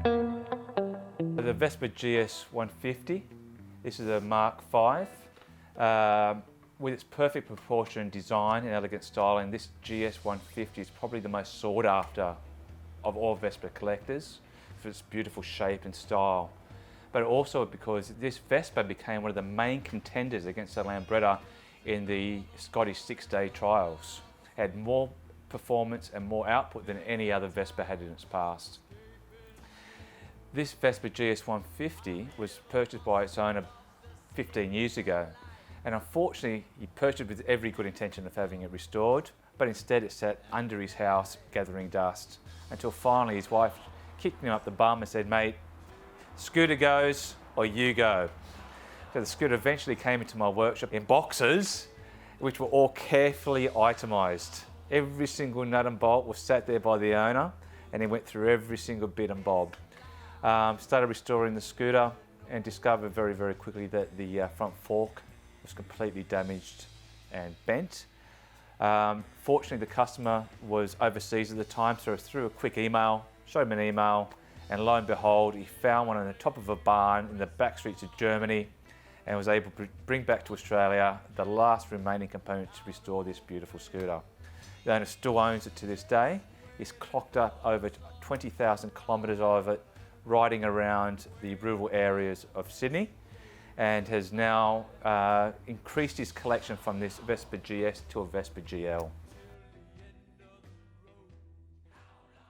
The Vespa GS150, this is a Mark V. With its perfect proportion, design and elegant styling, this GS150 is probably the most sought after of all Vespa collectors for its beautiful shape and style. But also because this Vespa became one of the main contenders against the Lambretta in the Scottish 6-day trials. It had more performance and more output than any other Vespa had in its past. This Vespa GS150 was purchased by its owner 15 years ago, and unfortunately he purchased it with every good intention of having it restored, but instead it sat under his house gathering dust until finally his wife kicked him up the bum and said, "Mate, scooter goes or you go." So the scooter eventually came into my workshop in boxes, which were all carefully itemised. Every single nut and bolt was sat there by the owner, and he went through every single bit and bob. Started restoring the scooter and discovered very, very quickly that the front fork was completely damaged and bent. Fortunately, the customer was overseas at the time, so through a quick email, showed him an email, and lo and behold, he found one on the top of a barn in the back streets of Germany and was able to bring back to Australia the last remaining component to restore this beautiful scooter. The owner still owns it to this day. He's clocked up over 20,000 kilometres of it, riding around the rural areas of Sydney, and has now increased his collection from this Vespa GS to a Vespa GL.